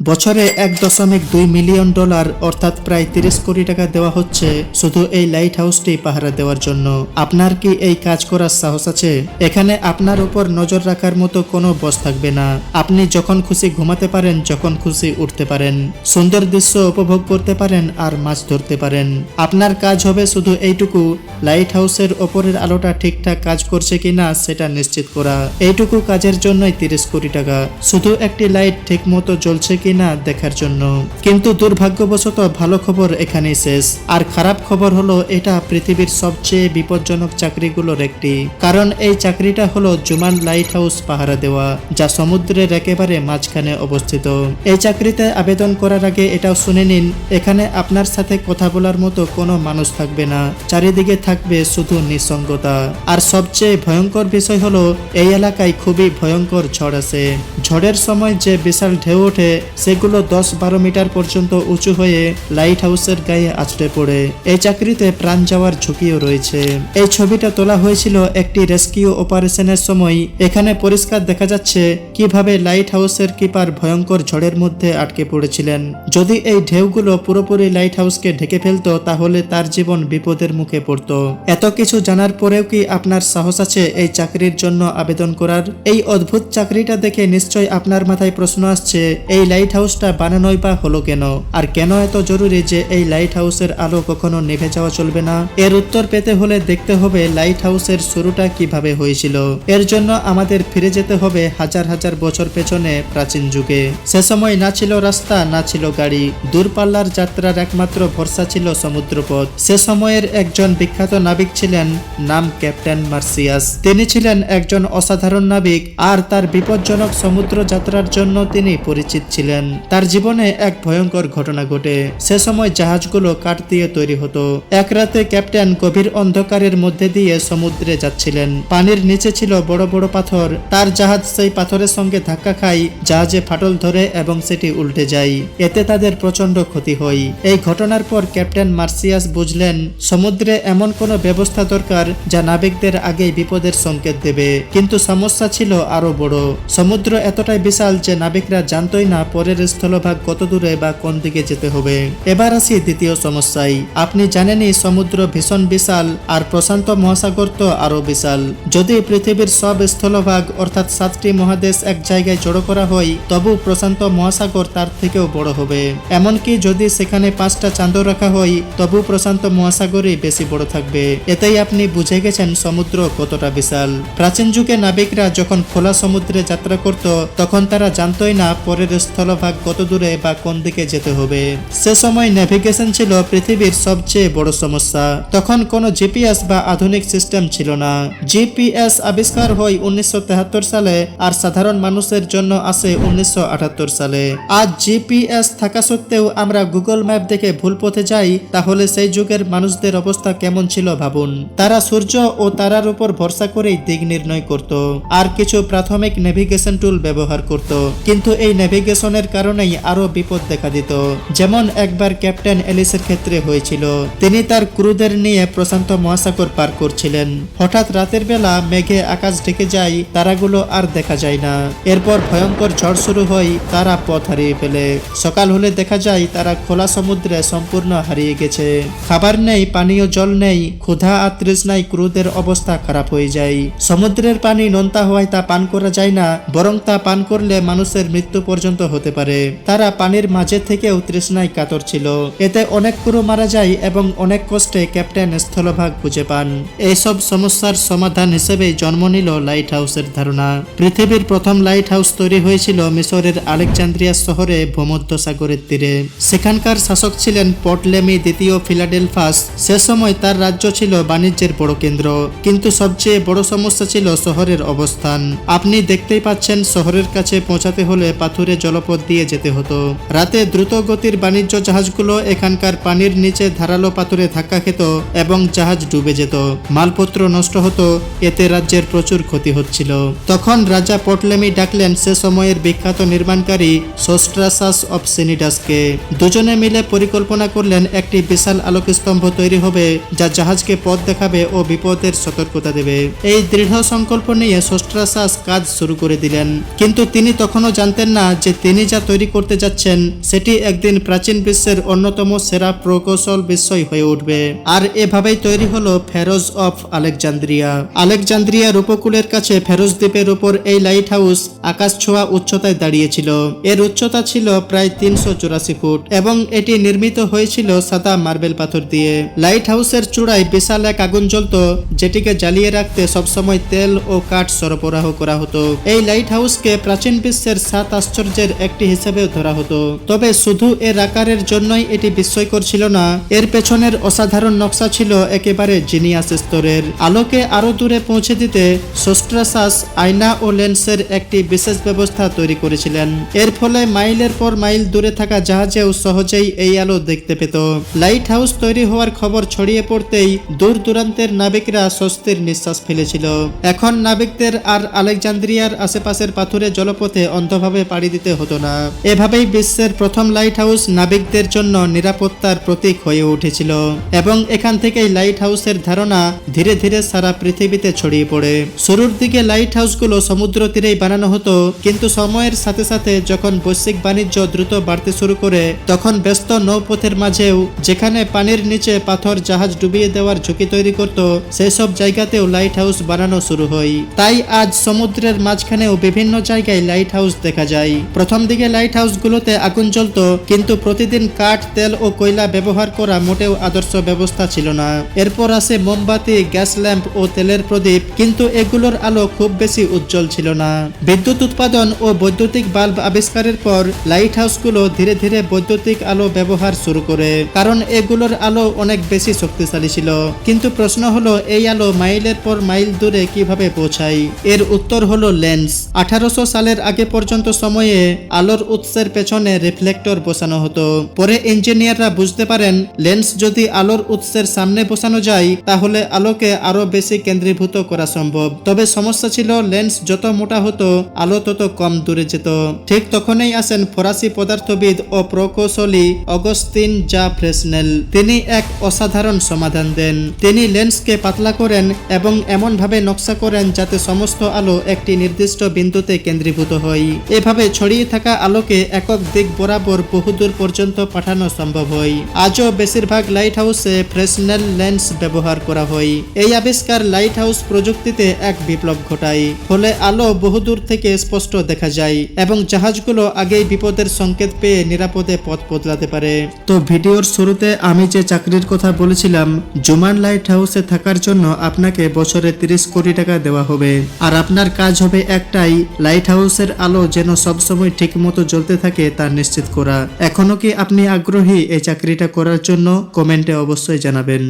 বছরে 1.2 million dollar অর্থাৎ প্রায় 30 কোটি টাকা দেওয়া হচ্ছে শুধু এই লাইট হাউসটি পাহারা দেওয়ার জন্য। আপনার কি এই কাজ করার সাহস আছে? এখানে আপনার উপর নজর রাখার মতো কোনো বস থাকবে না। আপনি যখন খুশি ঘুমাতে পারেন, যখন খুশি উঠতে পারেন, সুন্দর দৃশ্য উপভোগ করতে পারেন আর মাছ ধরতে পারেন। আপনার কাজ হবে শুধু এইটুকু, লাইট হাউসের ওপরের আলোটা ঠিকঠাক কাজ করছে কিনা সেটা নিশ্চিত করা। এইটুকু কাজের জন্যই 30 কোটি টাকা, শুধু একটি লাইট ঠিক মতো জ্বলছে কিনা দেখার জন্য। কিন্তু দুর্ভাগ্যবশত ভালো খবর এখানেই শেষ। আর খারাপ খবর হলো এটা পৃথিবীর সবচেয়ে বিপজ্জনক চাকরিগুলোর একটি। কারণ এই চাকরিটা হলো জুমান লাইট হাউস পাহারা দেওয়া, যা সমুদ্রের একেবারে মাঝখানে অবস্থিত। এই চাকরিতে আবেদন করার আগে এটাও শুনে নিন, এখানে আপনার সাথে কথা বলার মতো কোনো মানুষ থাকবে না। চারিদিকে থাকবে শুধু নিঃসঙ্গতা। আর সবচেয়ে ভয়ঙ্কর বিষয় হলো এই এলাকায় খুবই ভয়ঙ্কর ঝড় আছে। ঝড়ের সময় যে বিশাল ঢেউ ওঠে সেগুলো 10-12 মিটার পর্যন্ত উঁচু হয়ে লাইট হাউসের গায়ে আছড়ে পড়ে। এই চাকরিতে প্রাণ যাওয়ার ঝুঁকিও রয়েছে। এই ছবিটা তোলা হয়েছিল একটি রেস্কিউ অপারেশনের সময়। এখানে পরিষ্কার দেখা যাচ্ছে কিভাবে লাইট হাউসের কিপার ভয়ঙ্কর ঝড়ের মধ্যে আটকে পড়েছিলেন। যদি এই ঢেউগুলো পুরোপুরি লাইট হাউসকে ঢেকে ফেলতো তাহলে তার জীবন বিপদের মুখে পড়তো। এত কিছু জানার পরেও কি আপনার সাহস আছে এই চাকরির জন্য আবেদন করার? এই অদ্ভুত চাকরিটা দেখে নিশ্চয়ই আপনার মাথায় প্রশ্ন আসছে, এই লাইট হাউসটা বানানোই বা হলো কেন? আর কেন এত জরুরি যে এই লাইট হাউসের আলো কখনো নিভে যাওয়া চলবে না? এর উত্তর পেতে হলে দেখতে হবে লাইট হাউসের শুরুটা কিভাবে হয়েছিল। এর জন্য আমাদের ফিরে যেতে হবে হাজার হাজার বছর পেছনে, প্রাচীন যুগে। সে সময় না ছিল রাস্তা, না ছিল গাড়ি। দূরপাল্লার যাত্রার একমাত্র ভরসা ছিল সমুদ্রপথ। সে সময়ের একজন বিখ্যাত নাবিক ছিলেন, নাম ক্যাপ্টেন মার্সিয়াস। তিনি ছিলেন একজন অসাধারণ নাবিক আর তার বিপজ্জনক সমুদ্র যাত্রার জন্য তিনি পরিচিত ছিলেন। তার জীবনে এক ভয়ঙ্কর ঘটনা ঘটে। সে সময় জাহাজগুলো কাঠ দিয়ে তৈরি হতো। এক রাতে ক্যাপ্টেন গভীর অন্ধকারের মধ্যে দিয়ে সমুদ্রে যাচ্ছিলেন। পানির নিচে ছিল বড় বড় পাথর। তার জাহাজ সেই পাথরের সঙ্গে ধাক্কা খায়, জাহাজে ফাটল ধরে এবং সেটি উল্টে যায়। এতে তাদের প্রচন্ড ক্ষতি হয়। এই ঘটনার পর ক্যাপ্টেন মার্সিয়াস বুঝলেন সমুদ্রে এমন কোনো ব্যবস্থা দরকার যা নাবিকদের আগেই বিপদের সংকেত দেবে। কিন্তু সমস্যা ছিল আরো বড়। সমুদ্র এতটাই বিশাল যে নাবিকরা জানতই না পরের স্থলভাগ কত দূরে বা কোন দিকে যেতে হবে। এবার আসি দ্বিতীয় সমস্যায়। আপনি জানেনই সমুদ্র ভীষণ বিশাল আর প্রশান্ত মহাসাগর তো আরো বিশাল। যদি পৃথিবীর সব স্থলভাগ অর্থাৎ 7টি মহাদেশ এক জায়গায় জড়ো করা হয় তবু প্রশান্ত মহাসাগর তার থেকেও বড় হবে। এমনকি যদি সেখানে 5টা চাঁদও রাখা হয় তবু প্রশান্ত মহাসাগরই বেশি বড় থাকবে। এতেই আপনি বুঝে গেছেন সমুদ্র কতটা বিশাল। প্রাচীন যুগে নাবিকরা যখন খোলা সমুদ্রে যাত্রা করত তখন তারা জানতই না পরের স্থলভাগ কত দূরে বা কোন দিকে যেতে হবে। সে সময় নেভিগেশন ছিল পৃথিবীর সবচেয়ে বড় সমস্যা। তখন কোনো জিপিএস বা আধুনিক সিস্টেম ছিল না। জিপিএস আবিষ্কার হয় 1973 সালে আর সাধারণ মানুষের জন্য আসে 1978 সালে। আজ জিপিএস থাকা সত্ত্বেও আমরা গুগল ম্যাপ দেখে ভুল পথে যাই, তাহলে সেই যুগের মানুষদের অবস্থা কেমন ছিল ভাবুন। তারা সূর্য ও তারার উপর ভরসা করেই দিক নির্ণয় করত আর কিছু প্রাথমিক নেভিগেশন টুল ব্যবহার করত। কিন্তু এই নেভিগেশনের কারণেই আরো বিপদ দেখা দিত। যেমন একবার ক্যাপ্টেন এলিসের ক্ষেত্রে হয়েছিল। তিনি তার ক্রুদের নিয়ে প্রশান্ত মহাসাগর পার করছিলেন। হঠাৎ রাতের বেলা মেঘে আকাশ ঢেকে যায়, তারাগুলো আর দেখা যায় না। এরপর ভয়ঙ্কর ঝড় শুরু হয়, তারা পথ হারিয়ে ফেলে। সকাল হলে দেখা যায় তারা খোলা সমুদ্রে সম্পূর্ণ হারিয়ে গেছে। খাবার নেই, পানীয় জল নেই, ক্ষুধা আর তৃষ্ণায় ক্রুদের অবস্থা খারাপ হয়ে যায়। সমুদ্রের পানি নোনতা হওয়ায় তা পান করা যায় না, বরং তা পান করলে মানুষের মৃত্যু পর্যন্ত হতে পারে। তারা পানির মাঝে থেকেও তৃষ্ণায় কাতর ছিল। এতে অনেক ক্রু মারা যায় এবং অনেক কষ্টে ক্যাপ্টেন স্থলভাগ খুঁজে পান। এইসব সমস্যার সমাধান হিসেবে জন্ম নিল লাইট হাউসের ধারণা। পৃথিবীর প্রথম লাইট হাউস তৈরি হয়েছিল মিশরের আলেকজান্দ্রিয়া শহরে ভূমধ্যসাগরের তীরে। সেখানকার শাসক ছিলেন পটলেমি দ্বিতীয় ফিলাডেলফাস। সে সময় তার রাজ্য ছিল বাণিজ্যের বড় কেন্দ্র। কিন্তু সবচেয়ে বড় সমস্যা ছিল শহরের অবস্থান। আপনি দেখতেই পাচ্ছেন শহরের কাছে পৌঁছাতে হলে পাথুরে জলপথ দিয়ে যেতে হতো। রাতে দ্রুত গতির বাণিজ্য জাহাজগুলো এখানকার পানির নিচে ধারালো পাথরে ধাক্কা খেত এবং জাহাজ ডুবে যেত, মালপত্র নষ্ট হতো। এতে রাজ্যের প্রচুর ক্ষতি হচ্ছিল। তখন রাজা পটলেমি ডাকলেন সে সময়ের বিখ্যাত নির্মাণকারী সোস্ট্রাসাস অফ সিনিডাসকে। দুজনে মিলে পরিকল্পনা করলেন একটি বিশাল আলোকস্তম্ভ তৈরি হবে যা জাহাজকে পথ দেখাবে ও বিপদের সতর্কতা দেবে। এই দৃঢ় সংকল্প নিয়ে সোস্ট্রাসাস কাজ শুরু করে দিলেন। কিন্তু তিনি তখনও জানতেন না যে তিনি যা তৈরি করতে যাচ্ছেন সেটি একদিন প্রাচীন বিশ্বের অন্যতম সেরা প্রকৌশল বিষয় হয়ে উঠবে। আর এভাবেই তৈরি হলো ফেরোজ অফ আলেকজান্দ্রিয়া। আলেকজান্দ্রিয়ার উপকূলের কাছে ফেরোজ দ্বীপের উপর এই লাইট হাউস আকাশ ছোঁয়া উচ্চতায় দাঁড়িয়েছিল। এর উচ্চতা ছিল প্রায় 384 ফুট এবং এটি নির্মিত হয়েছিল সাদা মার্বেল পাথর দিয়ে। লাইট হাউসের চূড়ায় বিশাল এক আগুন জ্বলত, যেটিকে জ্বালিয়ে রাখতে সবসময় তেল ও কাঠ সরবরাহ করা হতো। এই লাইট হাউসকে প্রাচীন বিশ্বের 7 আশ্চর্যের একটি হিসেবেও ধরা হতো। তবে শুধু এর আকারের জন্যই এটি বিস্ময়কর ছিল না, এর পেছনের অসাধারণ নকশা ছিল একেবারে জিনিয়াস স্তরের। আলোকে আরো দূরে পৌঁছে দিতে সোস্ট্রাসাস আয়না ও লেন্সের একটি বিশেষ ব্যবস্থা তৈরি করেছিলেন। এর ফলে মাইলের পর মাইল দূরে থাকা জাহাজেও সহজেই এই আলো দেখতে পেত। লাইট হাউস তৈরি হওয়ার খবর ছড়িয়ে পড়তেই দূর দূরান্তের নাবিকরা স্বস্তির নিঃশ্বাস ফেলেছিল। এখন নাবিকদের আর আলেকজান্দ্রিয়ার আশেপাশের পাথুরে জলপথে অন্ধভাবে পাড়ি দিতে হতো না। এভাবেই বিশ্বের প্রথম লাইট হাউস নাবিকদের জন্য নিরাপত্তার প্রতীক হয়ে উঠেছিল এবং এখান থেকেই লাইট হাউসের ধারণা ধীরে ধীরে সারা পৃথিবীতে ছড়িয়ে পড়ে। শুরুর দিকে লাইট হাউসগুলো সমুদ্র তীরেই বানানো হতো, কিন্তু সময়ের সাথে সাথে যখন বৈশ্বিক বাণিজ্য দ্রুত বাড়তে শুরু করে তখন ব্যস্ত নৌপথের মাঝেও, যেখানে পানির নিচে পাথর জাহাজ ডুবিয়ে দেওয়ার ঝুঁকি তৈরি করত, সেই সব জায়গাতেও লাইট হাউস বানানো শুরু হয়। তাই আজ সমুদ্রের মাঝখানেও বিভিন্ন জায়গায় লাইট হাউস দেখা যায়। প্রথম দিকে লাইট হাউসগুলোতে আগুন জ্বলত, কিন্তু প্রতিদিন কাঠ, তেল ও কয়লা ব্যবহার করা মোটেও আদর্শ ব্যবস্থা ছিল না। এরপর আসে মোমবাতি, গ্যাস ল্যাম্প ও তেলের প্রদীপ, কিন্তু এগুলোর আলো খুব বেশি উজ্জ্বল ছিল না। বিদ্যুৎ উৎপাদন ও বৈদ্যুতিক বাল্ব আবিষ্কারের পর লাইট হাউসগুলো ধীরে ধীরে বৈদ্যুতিক আলো ব্যবহার শুরু করে, কারণ এগুলোর আলো অনেক বেশি শক্তিশালী ছিল। কিন্তু প্রশ্ন হলো, এই আলো মাইলের পর মাইল দূরে কিভাবে পৌঁছায়? এর উত্তর হলো লেন্স। 1800 সালের আগে পর্যন্ত সময়ে আলোর উৎসের পেছনে রিফ্লেক্টর বসানো হতো। পরে ইঞ্জিনিয়াররা বুঝতে পারেন লেন্স যদি আলোর উৎসের সামনে বসানো যায় তাহলে আলোকে আরো বেশি কেন্দ্রীভূত করা সম্ভব। তবে সমস্যা ছিল, লেন্স যত মোটা হতো আলো তত কম দূরে যেত। ঠিক তখনই আসেন ফরাসি পদার্থবিদ ও প্রকৌশলী অগস্তিন জা ফ্রেসনেল। তিনি এক অসাধারণ সমাধান দেন। তিনি লেন্সকে পাতলা করেন এবং এমন ভাবে নকশা করেন যাতে সমস্ত আলো একটি নির্দিষ্ট বিন্দুতে কেন্দ্রীভূত হয়। এভাবে ছড়িয়ে থাকা আলোকে একক দিক বরাবর বহুদূর পর্যন্ত পাঠানো সম্ভব হয়। আজও বেশিরভাগ লাইট হাউসে ফ্রেসনেল লেন্স ব্যবহার করা হয়। এই আবিষ্কার লাইট হাউস প্রযুক্তিতে এক বিপ্লব ঘটায়। ফলে আলো বহুদূর থেকে স্পষ্ট দেখা যায় এবং জাহাজগুলো আগেই বিপদের সংকেত পেয়ে নিরাপদে পথ বদলাতে পারে। তো ভিডিওর শুরুতে আমি যে চাকরির কথা বলেছিলাম, জুমান লাইট হাউসে থাকার জন্য আপনাকে বছরে 30 কোটি টাকা দেওয়া হবে। আর আপনার কাজ হবে একটাই, লাইট হাউসের আলো যেন সবসময় ঠিক মতো জ্বলতে থাকে তা নিশ্চিত করা। এখনো কি আপনি আগ্রহী এই চাকরিটা করার জন্য? কমেন্টে অবশ্যই জানাবেন।